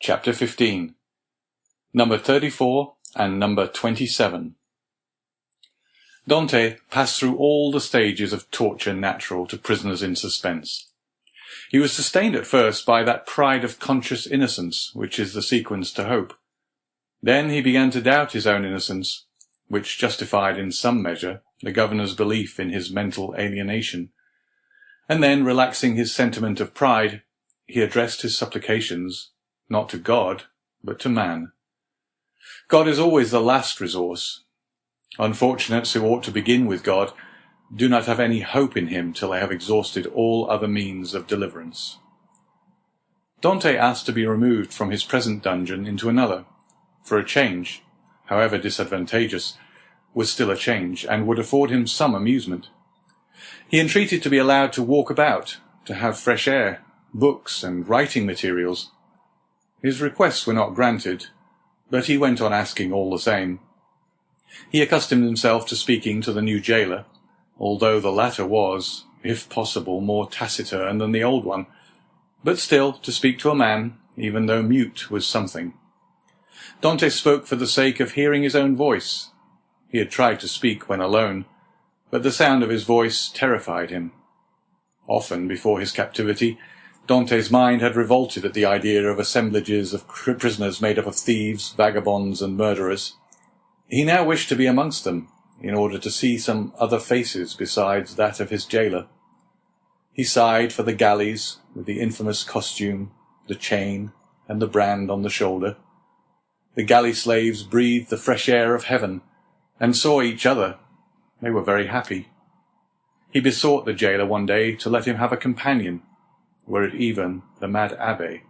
Chapter 15. Number 34 and number 27. Dante passed through all the stages of torture natural to prisoners in suspense. He was sustained at first by that pride of conscious innocence which is the sequence to hope. Then he began to doubt his own innocence, which justified in some measure the governor's belief in his mental alienation. And then, relaxing his sentiment of pride, he addressed his supplications not to God, but to man. God is always the last resource. Unfortunates who ought to begin with God do not have any hope in him till they have exhausted all other means of deliverance. Dante asked to be removed from his present dungeon into another, for a change, however disadvantageous, was still a change, and would afford him some amusement. He entreated to be allowed to walk about, to have fresh air, books, and writing materials. His requests were not granted, but he went on asking all the same. He accustomed himself to speaking to the new jailer, although the latter was, if possible, more taciturn than the old one, but still to speak to a man, even though mute, was something. Dante spoke for the sake of hearing his own voice. He had tried to speak when alone, but the sound of his voice terrified him. Often, before his captivity, Dante's mind had revolted at the idea of assemblages of prisoners made up of thieves, vagabonds, and murderers. He now wished to be amongst them, in order to see some other faces besides that of his jailer. He sighed for the galleys, with the infamous costume, the chain, and the brand on the shoulder. The galley slaves breathed the fresh air of heaven, and saw each other. They were very happy. He besought the jailer one day to let him have a companion, were it even the mad abbé.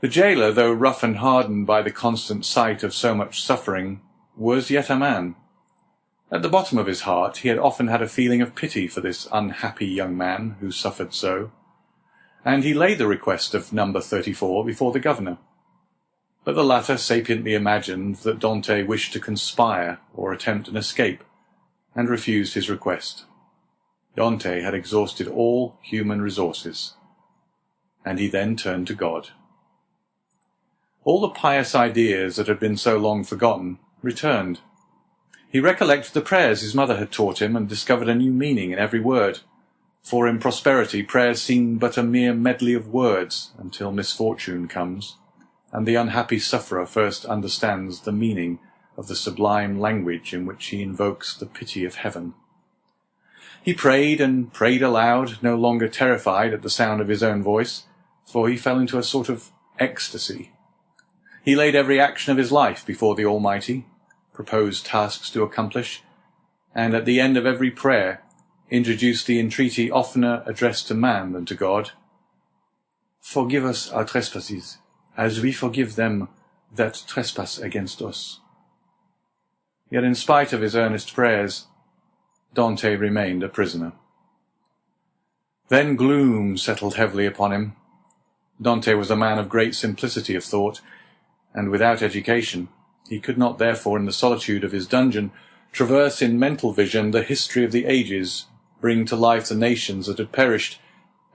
The jailer, though rough and hardened by the constant sight of so much suffering, was yet a man. At the bottom of his heart he had often had a feeling of pity for this unhappy young man who suffered so, and he laid the request of number 34 before the governor. But the latter sapiently imagined that Dante wished to conspire or attempt an escape, and refused his request. Dante had exhausted all human resources, and he then turned to God. All the pious ideas that had been so long forgotten returned. He recollected the prayers his mother had taught him, and discovered a new meaning in every word, for in prosperity prayers seem but a mere medley of words until misfortune comes, and the unhappy sufferer first understands the meaning of the sublime language in which he invokes the pity of heaven. He prayed and prayed aloud, no longer terrified at the sound of his own voice, for he fell into a sort of ecstasy. He laid every action of his life before the Almighty, proposed tasks to accomplish, and at the end of every prayer introduced the entreaty oftener addressed to man than to God. "Forgive us our trespasses, as we forgive them that trespass against us." Yet in spite of his earnest prayers, Dante remained a prisoner. Then gloom settled heavily upon him. Dante was a man of great simplicity of thought, and without education. He could not therefore, in the solitude of his dungeon, traverse in mental vision the history of the ages, bring to life the nations that had perished,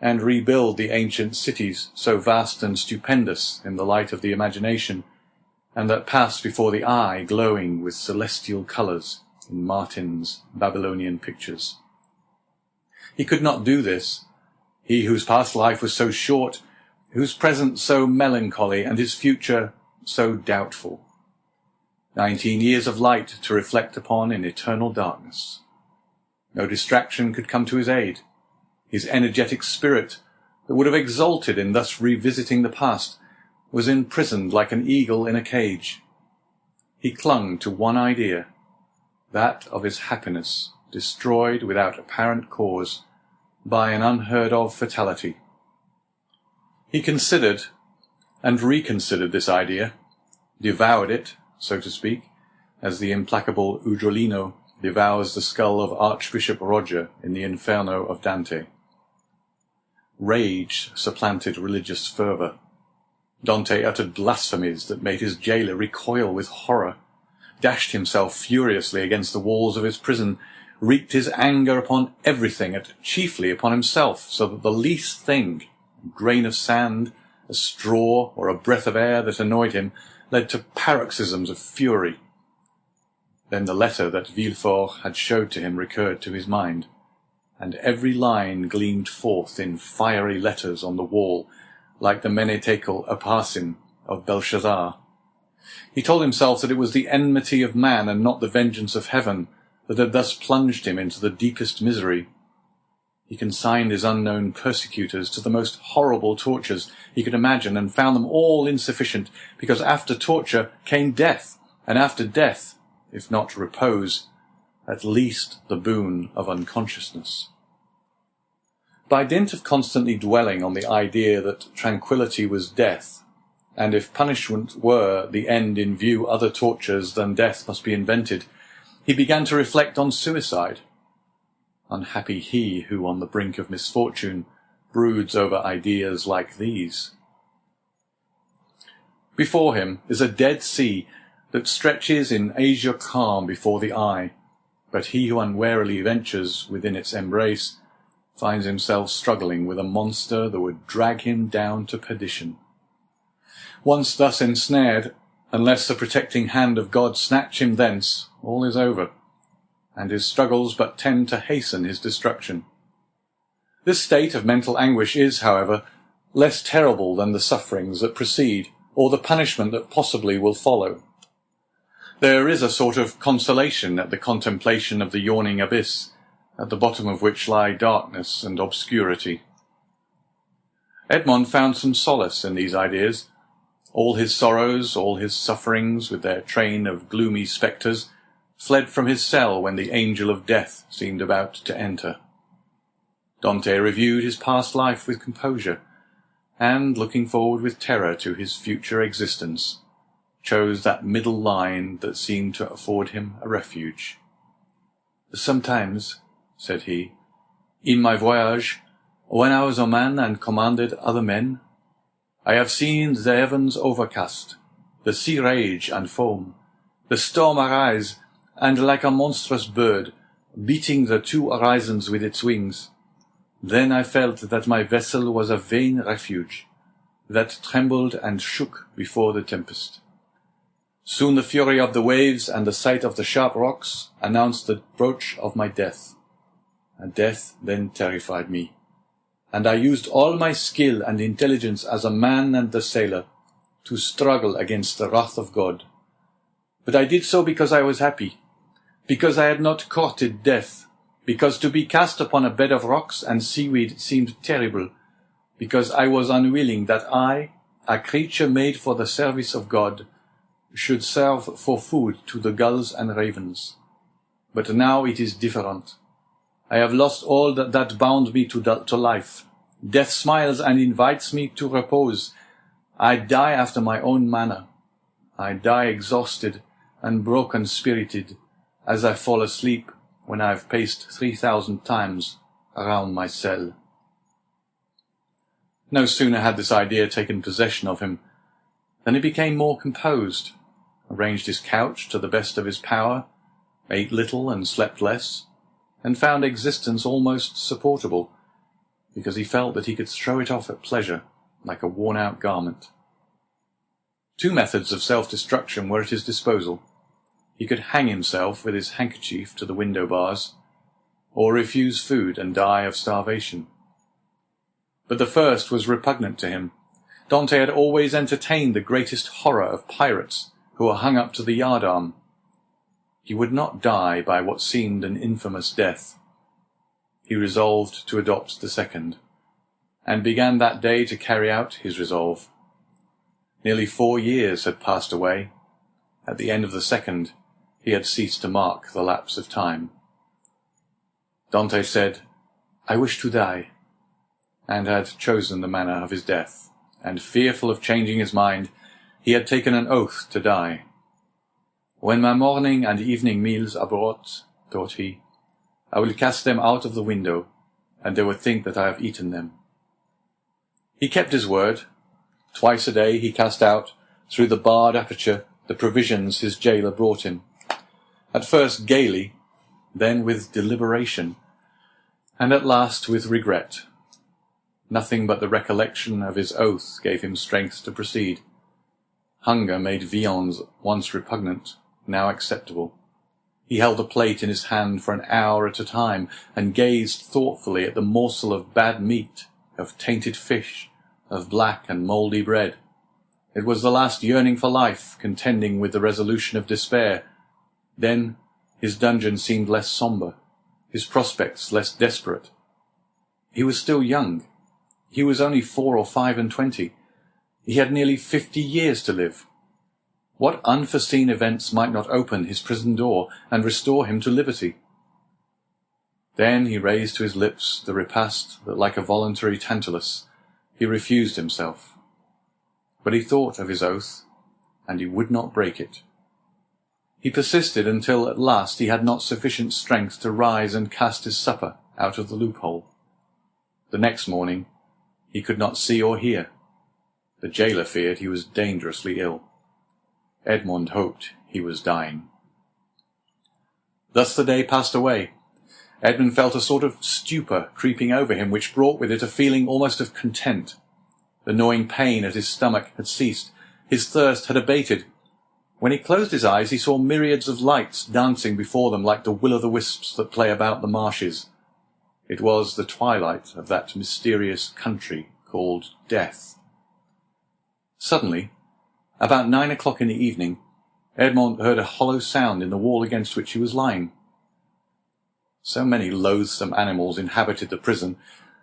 and rebuild the ancient cities, so vast and stupendous in the light of the imagination, and that passed before the eye glowing with celestial colours in Martin's Babylonian pictures. He could not do this, he whose past life was so short, whose present so melancholy, and his future so doubtful. 19 years of light to reflect upon in eternal darkness. No distraction could come to his aid. His energetic spirit, that would have exulted in thus revisiting the past, was imprisoned like an eagle in a cage. He clung to one idea, that of his happiness, destroyed without apparent cause by an unheard-of fatality. He considered and reconsidered this idea, devoured it, so to speak, as the implacable Ugolino devours the skull of Archbishop Roger in the Inferno of Dante. Rage supplanted religious fervour. Dante uttered blasphemies that made his jailer recoil with horror, dashed himself furiously against the walls of his prison, wreaked his anger upon everything and chiefly upon himself, so that the least thing, a grain of sand, A straw or a breath of air that annoyed him led to paroxysms of fury. Then the letter that Villefort had showed to him recurred to his mind, and every line gleamed forth in fiery letters on the wall, like the Menetekel Upharsin of Belshazzar. He told himself that it was the enmity of man and not the vengeance of heaven that had thus plunged him into the deepest misery. He consigned his unknown persecutors to the most horrible tortures he could imagine and found them all insufficient, because after torture came death, and after death, if not repose, at least the boon of unconsciousness. By dint of constantly dwelling on the idea that tranquillity was death, and if punishment were the end in view, other tortures than death must be invented, he began to reflect on suicide. Unhappy he who, on the brink of misfortune, broods over ideas like these. Before him is a dead sea that stretches in azure calm before the eye, but he who unwarily ventures within its embrace finds himself struggling with a monster that would drag him down to perdition. Once thus ensnared, unless the protecting hand of God snatch him thence, all is over, and his struggles but tend to hasten his destruction. This state of mental anguish is, however, less terrible than the sufferings that precede, or the punishment that possibly will follow. There is a sort of consolation at the contemplation of the yawning abyss, at the bottom of which lie darkness and obscurity. Edmond found some solace in these ideas. All his sorrows, all his sufferings, with their train of gloomy spectres, fled from his cell when the angel of death seemed about to enter. Dante reviewed his past life with composure, and, looking forward with terror to his future existence, chose that middle line that seemed to afford him a refuge. "Sometimes," said he, "in my voyage, when I was a man and commanded other men, I have seen the heavens overcast, the sea rage and foam, the storm arise, and like a monstrous bird, beating the two horizons with its wings. Then I felt that my vessel was a vain refuge, that trembled and shook before the tempest. Soon the fury of the waves and the sight of the sharp rocks announced the approach of my death, and death then terrified me, and I used all my skill and intelligence as a man and a sailor to struggle against the wrath of God. But I did so because I was happy, because I had not courted death, because to be cast upon a bed of rocks and seaweed seemed terrible, because I was unwilling that I, a creature made for the service of God, should serve for food to the gulls and ravens. But now it is different. I have lost all that bound me to life. Death smiles and invites me to repose. I die after my own manner. I die exhausted and broken-spirited, as I fall asleep when I have paced 3,000 times around my cell." No sooner had this idea taken possession of him than he became more composed, arranged his couch to the best of his power, ate little and slept less, and found existence almost supportable, because he felt that he could throw it off at pleasure like a worn-out garment. Two methods of self-destruction were at his disposal. He could hang himself with his handkerchief to the window bars, or refuse food and die of starvation. But the first was repugnant to him. Dante had always entertained the greatest horror of pirates who were hung up to the yardarm. He would not die by what seemed an infamous death. He resolved to adopt the second, and began that day to carry out his resolve. Nearly 4 years had passed away. At the end of the second, he had ceased to mark the lapse of time. Dante said, "I wish to die," and had chosen the manner of his death, and fearful of changing his mind, he had taken an oath to die. "When my morning and evening meals are brought," thought he, "I will cast them out of the window, and they will think that I have eaten them." He kept his word. Twice a day he cast out, through the barred aperture, the provisions his jailer brought him, at first gaily, then with deliberation, and at last with regret. Nothing but the recollection of his oath gave him strength to proceed. Hunger made viands once repugnant, now acceptable. He held a plate in his hand for an hour at a time, and gazed thoughtfully at the morsel of bad meat, of tainted fish, of black and mouldy bread. It was the last yearning for life, contending with the resolution of despair. Then his dungeon seemed less sombre, his prospects less desperate. He was still young. He was only 4 or 25. He had nearly 50 years to live. What unforeseen events might not open his prison door and restore him to liberty? Then he raised to his lips the repast that, like a voluntary Tantalus, he refused himself. But he thought of his oath, and he would not break it. He persisted until at last he had not sufficient strength to rise and cast his supper out of the loophole. The next morning he could not see or hear. The jailer feared he was dangerously ill. Edmond hoped he was dying. Thus the day passed away. Edmund felt a sort of stupor creeping over him, which brought with it a feeling almost of content. The gnawing pain at his stomach had ceased. His thirst had abated. When he closed his eyes, he saw myriads of lights dancing before them like the will-o'-the-wisps that play about the marshes. It was the twilight of that mysterious country called Death. Suddenly, about 9 o'clock in the evening, Edmond heard a hollow sound in the wall against which he was lying. So many loathsome animals inhabited the prison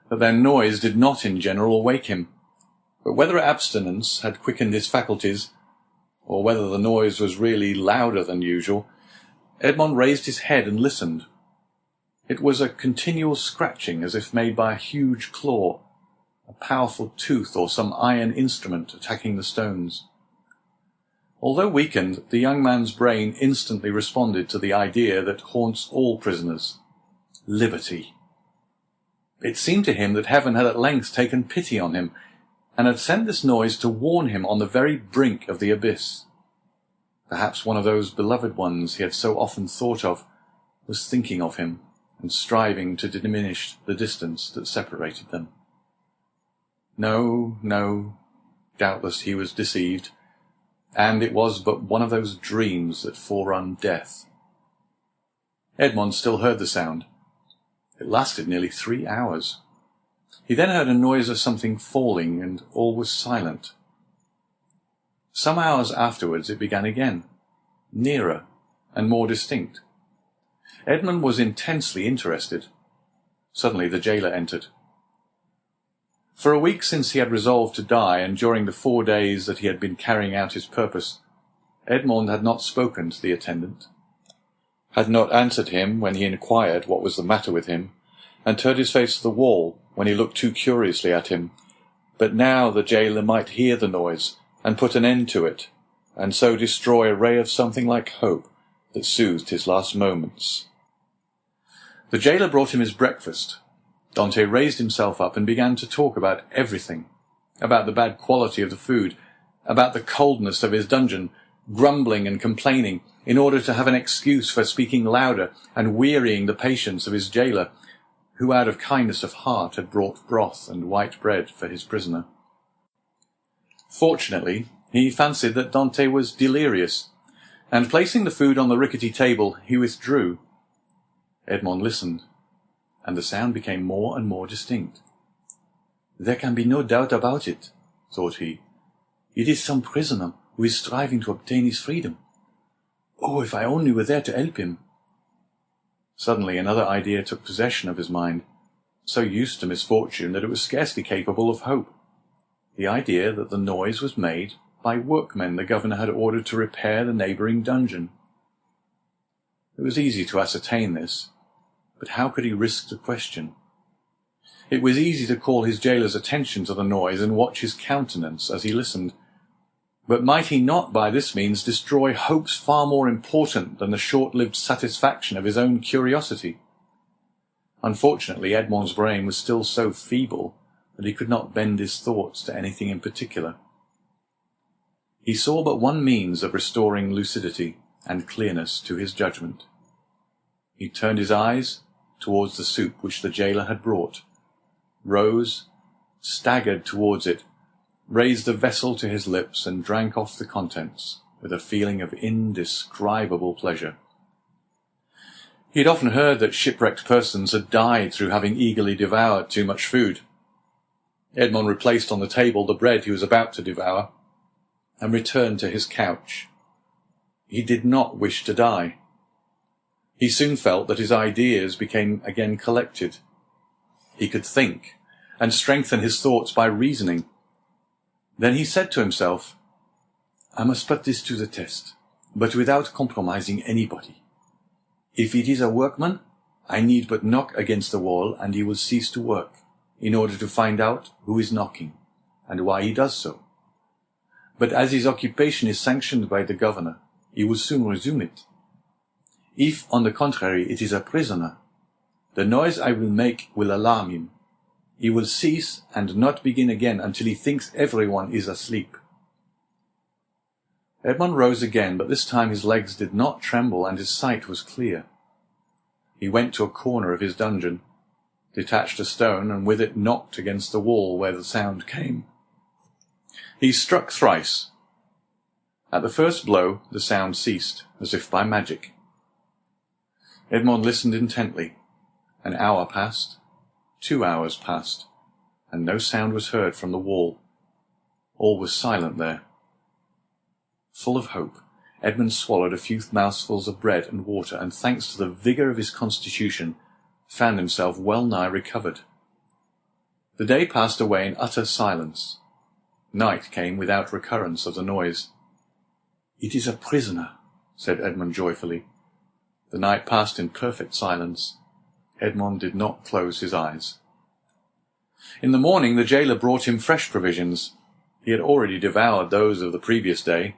that their noise did not in general awake him. But whether abstinence had quickened his faculties, or whether the noise was really louder than usual, Edmond raised his head and listened. It was a continual scratching, as if made by a huge claw, a powerful tooth or some iron instrument attacking the stones. Although weakened, the young man's brain instantly responded to the idea that haunts all prisoners: liberty. It seemed to him that heaven had at length taken pity on him, and had sent this noise to warn him on the very brink of the abyss. Perhaps one of those beloved ones he had so often thought of was thinking of him and striving to diminish the distance that separated them. No, doubtless he was deceived, and it was but one of those dreams that forerun death. Edmond still heard the sound. It lasted nearly 3 hours. He then heard a noise of something falling, and all was silent. Some hours afterwards it began again, nearer and more distinct. Edmond was intensely interested. Suddenly the jailer entered. For a week since he had resolved to die, and during the 4 days that he had been carrying out his purpose, Edmond had not spoken to the attendant, had not answered him when he inquired what was the matter with him, and turned his face to the wall when he looked too curiously at him. But now the jailer might hear the noise and put an end to it, and so destroy a ray of something like hope that soothed his last moments. The jailer brought him his breakfast. Dante raised himself up and began to talk about everything, about the bad quality of the food, about the coldness of his dungeon, grumbling and complaining in order to have an excuse for speaking louder and wearying the patience of his jailer, who out of kindness of heart had brought broth and white bread for his prisoner. Fortunately, he fancied that Dante was delirious, and placing the food on the rickety table, he withdrew. Edmond listened, and the sound became more and more distinct. "There can be no doubt about it," thought he. "It is some prisoner who is striving to obtain his freedom. Oh, if I only were there to help him!" Suddenly another idea took possession of his mind, so used to misfortune that it was scarcely capable of hope. The idea that the noise was made by workmen the governor had ordered to repair the neighbouring dungeon. It was easy to ascertain this, but how could he risk the question? It was easy to call his jailer's attention to the noise and watch his countenance as he listened. But might he not by this means destroy hopes far more important than the short-lived satisfaction of his own curiosity? Unfortunately, Edmond's brain was still so feeble that he could not bend his thoughts to anything in particular. He saw but one means of restoring lucidity and clearness to his judgment. He turned his eyes towards the soup which the jailer had brought, rose, staggered towards it, raised the vessel to his lips and drank off the contents with a feeling of indescribable pleasure. He had often heard that shipwrecked persons had died through having eagerly devoured too much food. Edmond replaced on the table the bread he was about to devour and returned to his couch. He did not wish to die. He soon felt that his ideas became again collected. He could think and strengthen his thoughts by reasoning. Then he said to himself, "I must put this to the test, but without compromising anybody. If it is a workman, I need but knock against the wall and he will cease to work, in order to find out who is knocking, and why he does so. But as his occupation is sanctioned by the governor, he will soon resume it. If, on the contrary, it is a prisoner, the noise I will make will alarm him. He will cease and not begin again until he thinks everyone is asleep." Edmond rose again, but this time his legs did not tremble and his sight was clear. He went to a corner of his dungeon, detached a stone, and with it knocked against the wall where the sound came. He struck thrice. At the first blow the sound ceased, as if by magic. Edmond listened intently. An hour passed, 2 hours passed, and no sound was heard from the wall. All was silent there. Full of hope, Edmond swallowed a few mouthfuls of bread and water, and thanks to the vigour of his constitution, found himself well nigh recovered. The day passed away in utter silence. Night came without recurrence of the noise. "It is a prisoner," said Edmond joyfully. The night passed in perfect silence. Edmond did not close his eyes. In the morning the jailer brought him fresh provisions. He had already devoured those of the previous day.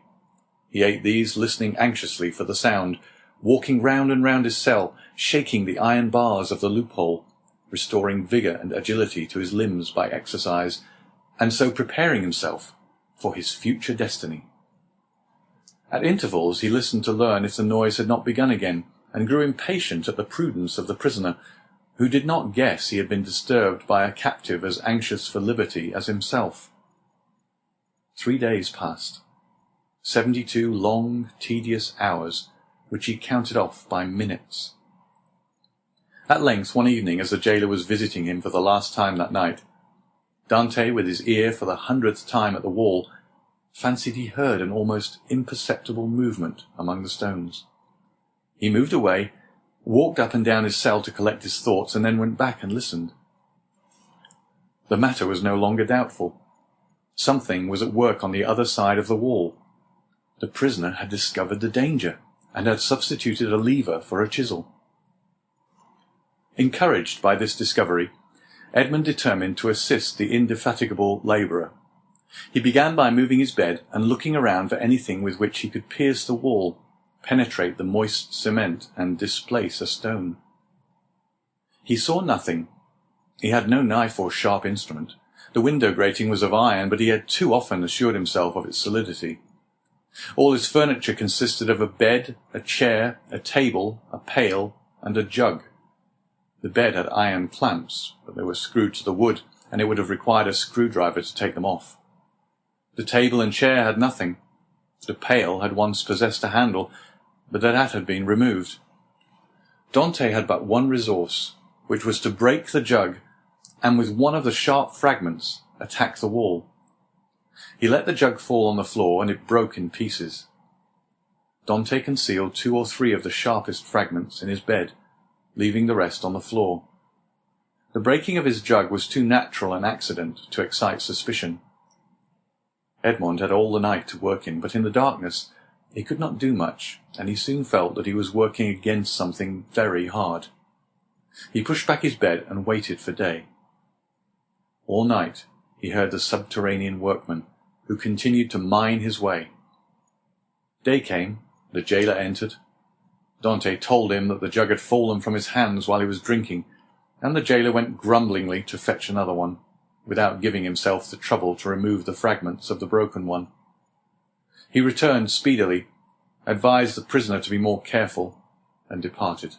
He ate these, listening anxiously for the sound, walking round and round his cell, shaking the iron bars of the loophole, restoring vigour and agility to his limbs by exercise, and so preparing himself for his future destiny. At intervals he listened to learn if the noise had not begun again, and grew impatient at the prudence of the prisoner, who did not guess he had been disturbed by a captive as anxious for liberty as himself. 3 days passed, 72 long, tedious hours, which he counted off by minutes. At length, one evening, as the jailer was visiting him for the last time that night, Dante, with his ear for the 100th time at the wall, fancied he heard an almost imperceptible movement among the stones. He moved away, walked up and down his cell to collect his thoughts, and then went back and listened. The matter was no longer doubtful. Something was at work on the other side of the wall. The prisoner had discovered the danger, and had substituted a lever for a chisel. Encouraged by this discovery, Edmond determined to assist the indefatigable labourer. He began by moving his bed and looking around for anything with which he could pierce the wall, penetrate the moist cement, and displace a stone. He saw nothing. He had no knife or sharp instrument. The window grating was of iron, but he had too often assured himself of its solidity. All his furniture consisted of a bed, a chair, a table, a pail, and a jug. The bed had iron clamps, but they were screwed to the wood, and it would have required a screwdriver to take them off. The table and chair had nothing. The pail had once possessed a handle, but that had been removed. Dante had but one resource, which was to break the jug, and with one of the sharp fragments attack the wall. He let the jug fall on the floor, and it broke in pieces. Dante concealed 2 or 3 of the sharpest fragments in his bed, leaving the rest on the floor. The breaking of his jug was too natural an accident to excite suspicion. Edmond had all the night to work in, but in the darkness he could not do much, and he soon felt that he was working against something very hard. He pushed back his bed and waited for day. All night he heard the subterranean workman, who continued to mine his way. Day came, the jailer entered. Dante told him that the jug had fallen from his hands while he was drinking, and the jailer went grumblingly to fetch another one, without giving himself the trouble to remove the fragments of the broken one. He returned speedily, advised the prisoner to be more careful, and departed.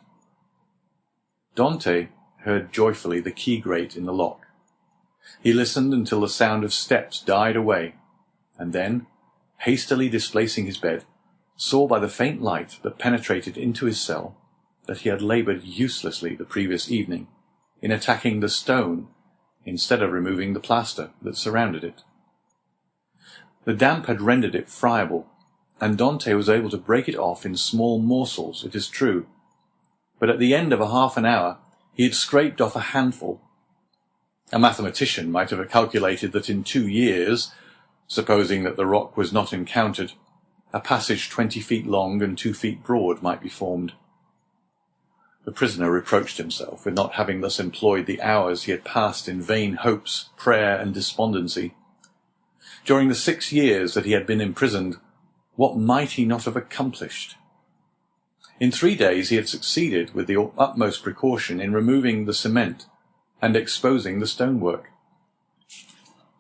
Dante heard joyfully the key grate in the lock. He listened until the sound of steps died away, and then, hastily displacing his bed, saw by the faint light that penetrated into his cell that he had laboured uselessly the previous evening in attacking the stone instead of removing the plaster that surrounded it. The damp had rendered it friable, and Dante was able to break it off in small morsels, it is true, but at the end of half an hour he had scraped off a handful. A mathematician might have calculated that in 2 years, supposing that the rock was not encountered, a passage 20 feet long and 2 feet broad might be formed. The prisoner reproached himself with not having thus employed the hours he had passed in vain hopes, prayer, and despondency. During the 6 years that he had been imprisoned, what might he not have accomplished? In 3 days he had succeeded with the utmost precaution in removing the cement and exposing the stonework.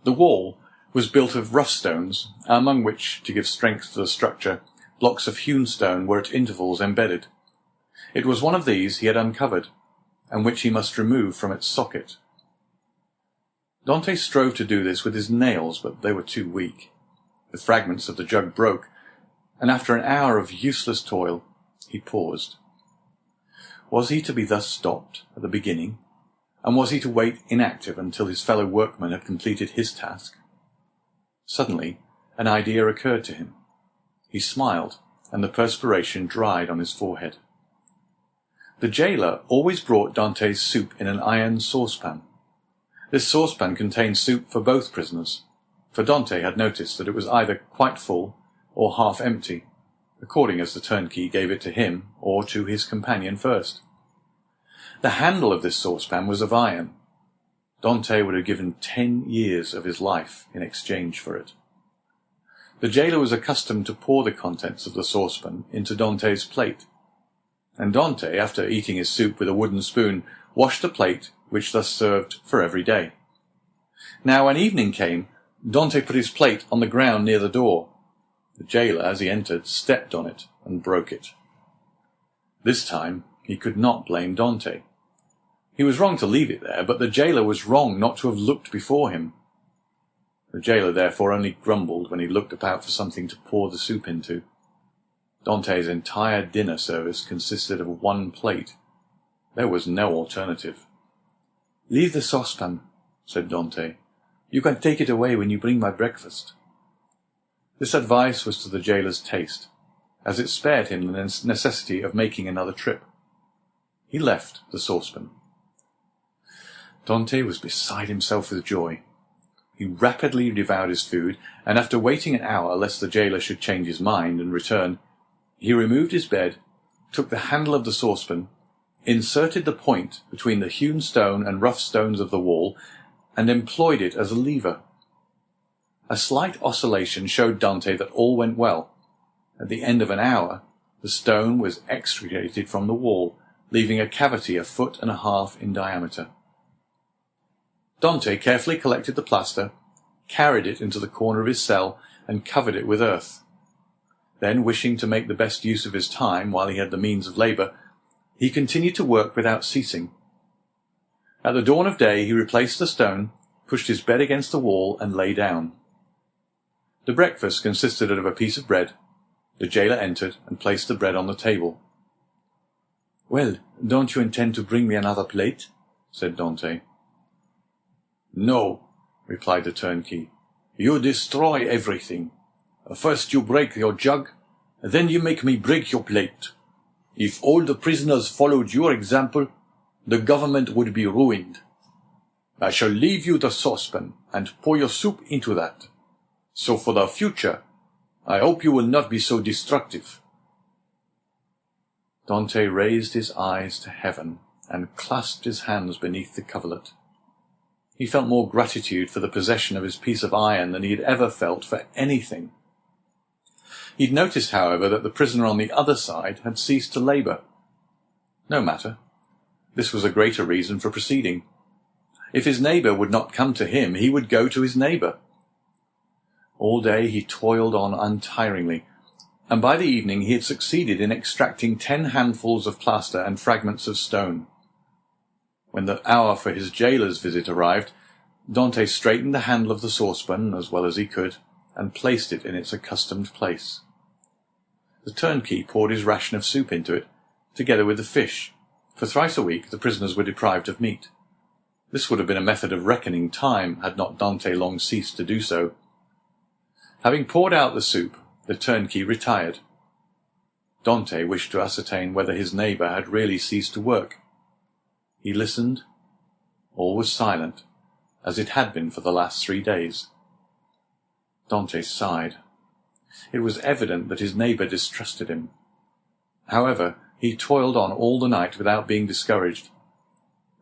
The wall was built of rough stones, among which, to give strength to the structure, blocks of hewn stone were at intervals embedded. It was one of these he had uncovered, and which he must remove from its socket. Dante strove to do this with his nails, but they were too weak. The fragments of the jug broke, and after an hour of useless toil, he paused. Was he to be thus stopped at the beginning, and was he to wait inactive until his fellow workman had completed his task? Suddenly, an idea occurred to him. He smiled, and the perspiration dried on his forehead. The jailer always brought Dante's soup in an iron saucepan. This saucepan contained soup for both prisoners, for Dante had noticed that it was either quite full or half empty, according as the turnkey gave it to him or to his companion first. The handle of this saucepan was of iron. Dante would have given 10 years of his life in exchange for it. The jailer was accustomed to pour the contents of the saucepan into Dante's plate, and Dante, after eating his soup with a wooden spoon, washed the plate which thus served for every day. Now, when evening came, Dante put his plate on the ground near the door. The jailer, as he entered, stepped on it and broke it. This time he could not blame Dante. He was wrong to leave it there, but the jailer was wrong not to have looked before him. The jailer therefore only grumbled when he looked about for something to pour the soup into. Dante's entire dinner service consisted of 1 plate. There was no alternative. "Leave the saucepan," said Dante. "You can take it away when you bring my breakfast." This advice was to the jailer's taste, as it spared him the necessity of making another trip. He left the saucepan. Dante was beside himself with joy. He rapidly devoured his food, and after waiting an hour lest the jailer should change his mind and return, he removed his bed, took the handle of the saucepan, inserted the point between the hewn stone and rough stones of the wall, and employed it as a lever. A slight oscillation showed Dante that all went well. At the end of an hour, the stone was extricated from the wall, leaving a cavity 1.5 feet in diameter. Dante carefully collected the plaster, carried it into the corner of his cell, and covered it with earth. Then, wishing to make the best use of his time while he had the means of labour, he continued to work without ceasing. At the dawn of day he replaced the stone, pushed his bed against the wall, and lay down. The breakfast consisted of a piece of bread. The jailer entered and placed the bread on the table. "Well, don't you intend to bring me another plate?" said Dante. "No," replied the turnkey. "You destroy everything. First you break your jug, then you make me break your plate. If all the prisoners followed your example, the government would be ruined. I shall leave you the saucepan and pour your soup into that. So for the future, I hope you will not be so destructive." Dante raised his eyes to heaven and clasped his hands beneath the coverlet. He felt more gratitude for the possession of his piece of iron than he had ever felt for anything. He had noticed, however, that the prisoner on the other side had ceased to labour. No matter. This was a greater reason for proceeding. If his neighbour would not come to him, he would go to his neighbour. All day he toiled on untiringly, and by the evening he had succeeded in extracting 10 handfuls of plaster and fragments of stone. When the hour for his jailer's visit arrived, Dante straightened the handle of the saucepan as well as he could, and placed it in its accustomed place. The turnkey poured his ration of soup into it, together with the fish, for thrice a week the prisoners were deprived of meat. This would have been a method of reckoning time had not Dante long ceased to do so. Having poured out the soup, the turnkey retired. Dante wished to ascertain whether his neighbour had really ceased to work. He listened. All was silent, as it had been for the last 3 days. Dante sighed. It was evident that his neighbour distrusted him. However, he toiled on all the night without being discouraged.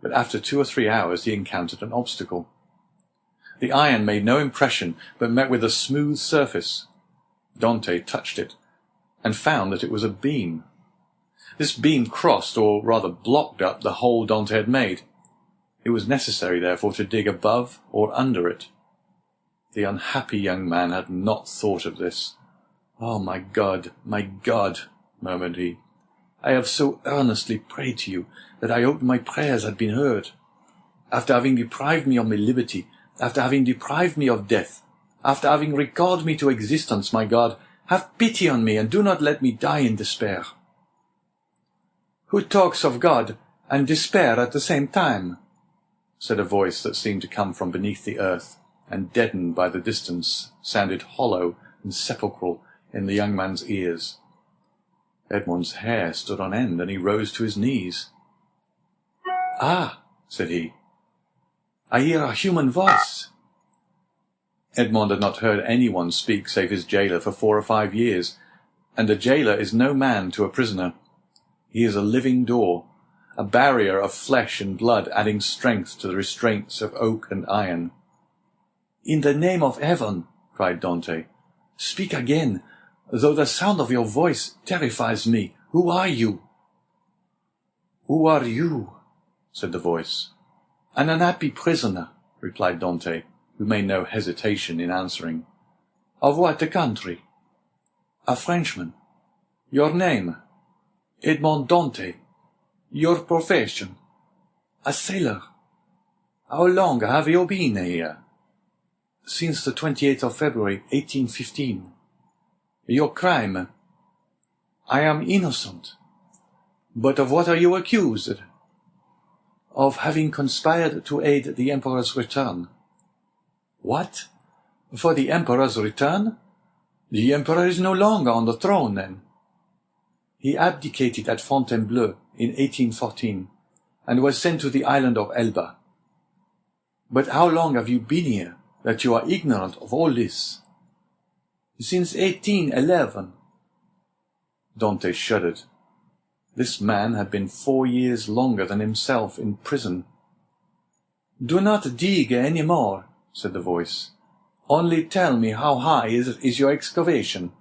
But after 2 or 3 hours he encountered an obstacle. The iron made no impression, but met with a smooth surface. Dante touched it, and found that it was a beam. This beam crossed, or rather blocked up, the hole Dante had made. It was necessary, therefore, to dig above or under it. The unhappy young man had not thought of this. "Oh, my God, murmured he. "I have so earnestly prayed to you that I hoped my prayers had been heard. After having deprived me of my liberty, after having deprived me of death, after having recalled me to existence, my God, have pity on me and do not let me die in despair." "Who talks of God and despair at the same time?" said a voice that seemed to come from beneath the earth, and deadened by the distance, sounded hollow and sepulchral in the young man's ears. Edmond's hair stood on end, and he rose to his knees. "Ah," said he, "I hear a human voice." Edmond had not heard anyone speak save his jailer for 4 or 5 years, and a jailer is no man to a prisoner. He is a living door, a barrier of flesh and blood, adding strength to the restraints of oak and iron. "In the name of heaven," cried Dante, "speak again, though the sound of your voice terrifies me. Who are you?" "Who are you?" said the voice. "An unhappy prisoner," replied Dante, who made no hesitation in answering. "Of what country?" "A Frenchman." "Your name?" "Edmond Dante." "Your profession?" "A sailor." "How long have you been here?" "Since the 28th of February, 1815. "Your crime?" "I am innocent." "But of what are you accused?" "Of having conspired to aid the Emperor's return." "What? For the Emperor's return? The Emperor is no longer on the throne, then." "He abdicated at Fontainebleau in 1814, and was sent to the island of Elba." "But how long have you been here, that you are ignorant of all this?" "Since 1811. Dante shuddered. This man had been 4 years longer than himself in prison. "Do not dig any more," said the voice. "Only tell me how high is your excavation?"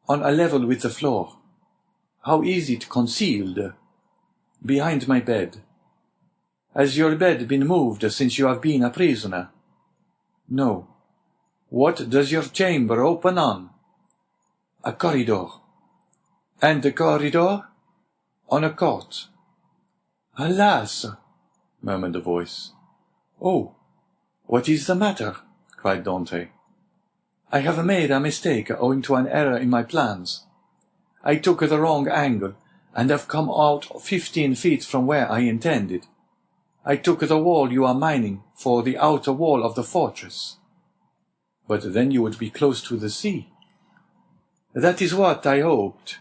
"On a level with the floor." "How is it concealed?" "Behind my bed." "Has your bed been moved since you have been a prisoner?" "No." "What does your chamber open on?" "A corridor." "And the corridor?" "On a court." "Alas!" murmured the voice. "Oh, what is the matter?" cried Dante. "I have made a mistake owing to an error in my plans. I took the wrong angle, and have come out 15 feet from where I intended. I took the wall you are mining for the outer wall of the fortress." "But then you would be close to the sea." "That is what I hoped."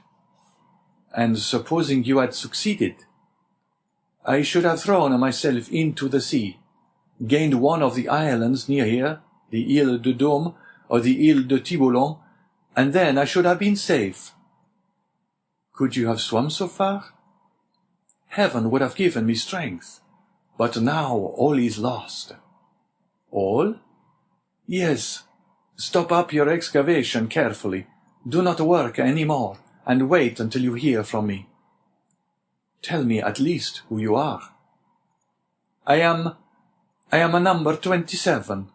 "And supposing you had succeeded?" "I should have thrown myself into the sea, gained one of the islands near here, the Ile de Dôme or the Ile de Tiboulon, and then I should have been safe." "Could you have swum so far?" "Heaven would have given me strength. But now all is lost." "All?" "Yes. Stop up your excavation carefully. Do not work any more, and wait until you hear from me." "Tell me at least who you are." I am a number 27.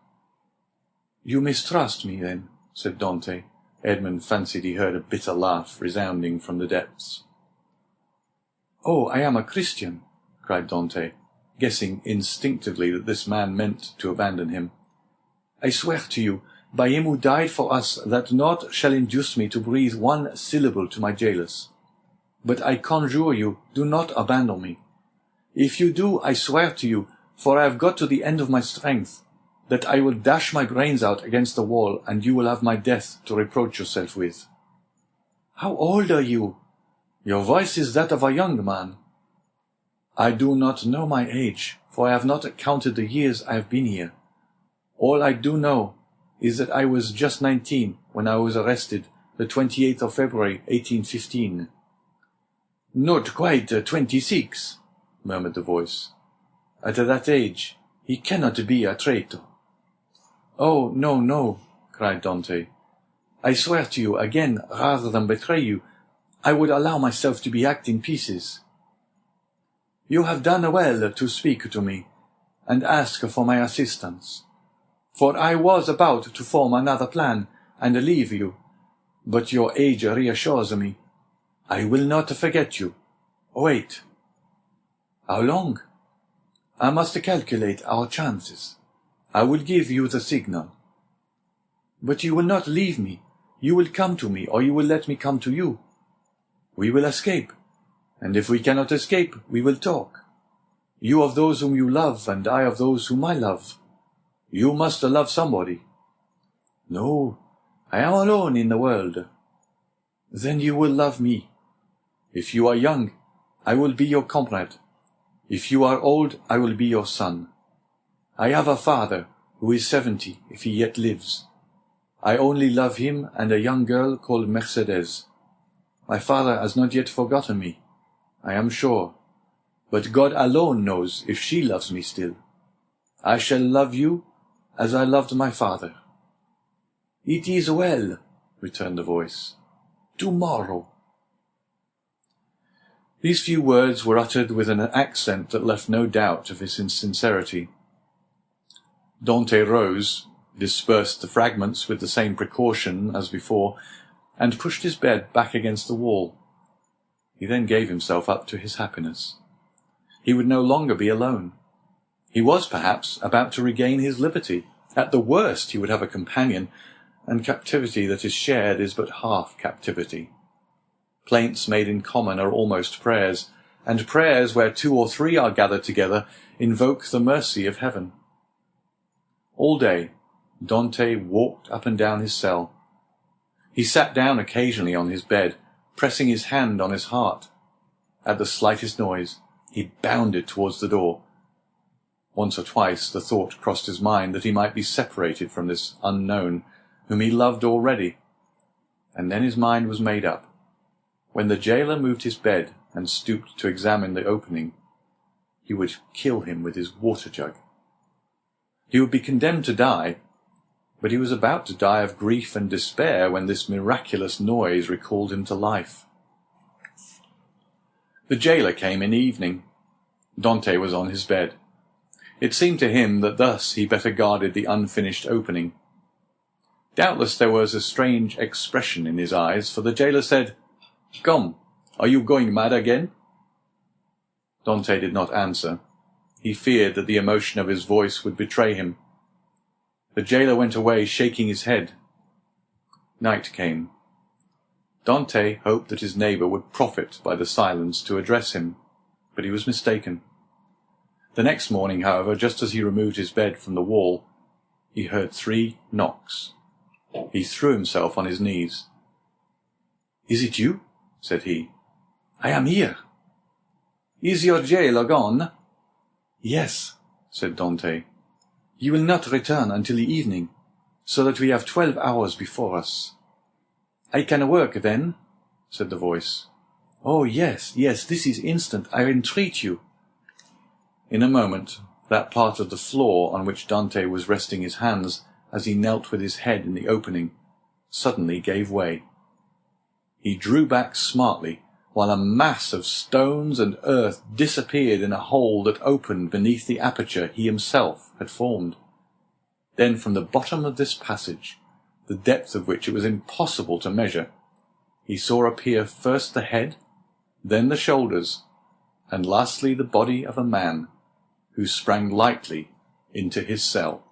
"You mistrust me, then," said Dante. Edmond fancied he heard a bitter laugh resounding from the depths. "Oh, I am a Christian," cried Dante. guessing instinctively that this man meant to abandon him. "I swear to you, by him who died for us, that naught shall induce me to breathe one syllable to my jailers. But I conjure you, do not abandon me. If you do, I swear to you, for I have got to the end of my strength, that I will dash my brains out against the wall, and you will have my death to reproach yourself with." "How old are you?" "Your voice is that of a young man." "I do not know my age, for I have not counted the years I have been here. All I do know is that I was just 19 when I was arrested, the 28th of February, 1815. "Not quite 26, murmured the voice. "At that age, he cannot be a traitor." "Oh, no, no," cried Dante. "I swear to you, again, rather than betray you, I would allow myself to be hacked in pieces." "You have done well to speak to me, and ask for my assistance. For I was about to form another plan, and leave you. But your age reassures me. I will not forget you. Wait." "How long?" "I must calculate our chances. I will give you the signal." "But you will not leave me. You will come to me, or you will let me come to you. We will escape, and if we cannot escape, we will talk. You of those whom you love, and I of those whom I love. You must love somebody." "No, I am alone in the world." "Then you will love me. If you are young, I will be your comrade. If you are old, I will be your son. I have a father who is 70 if he yet lives. I only love him and a young girl called Mercedes. My father has not yet forgotten me, I am sure, but God alone knows if she loves me still. I shall love you as I loved my father." "It is well," returned the voice. "Tomorrow." These few words were uttered with an accent that left no doubt of his sincerity. Dante rose, dispersed the fragments with the same precaution as before, and pushed his bed back against the wall. He then gave himself up to his happiness. He would no longer be alone. He was, perhaps, about to regain his liberty. At the worst he would have a companion, and captivity that is shared is but half captivity. Plaints made in common are almost prayers, and prayers where 2 or 3 are gathered together invoke the mercy of heaven. All day Dante walked up and down his cell. He sat down occasionally on his bed, pressing his hand on his heart. At the slightest noise, he bounded towards the door. Once or twice the thought crossed his mind that he might be separated from this unknown, whom he loved already. And then his mind was made up. When the jailer moved his bed and stooped to examine the opening, he would kill him with his water-jug. He would be condemned to die, but he was about to die of grief and despair when this miraculous noise recalled him to life. The jailer came in the evening. Dante was on his bed. It seemed to him that thus he better guarded the unfinished opening. Doubtless there was a strange expression in his eyes, for the jailer said, "Come, are you going mad again?" Dante did not answer. He feared that the emotion of his voice would betray him. The jailer went away, shaking his head. Night came. Dante hoped that his neighbour would profit by the silence to address him, but he was mistaken. The next morning, however, just as he removed his bed from the wall, he heard 3 knocks. He threw himself on his knees. "Is it you?" said he. "I am here." "Is your jailer gone?" "Yes," said Dante. "You will not return until the evening, so that we have 12 hours before us." "I can work then?" said the voice. "Oh, yes, yes, this is instant, I entreat you." In a moment, that part of the floor on which Dante was resting his hands, as he knelt with his head in the opening, suddenly gave way. He drew back smartly, while a mass of stones and earth disappeared in a hole that opened beneath the aperture he himself had formed. Then from the bottom of this passage, the depth of which it was impossible to measure, he saw appear first the head, then the shoulders, and lastly the body of a man, who sprang lightly into his cell.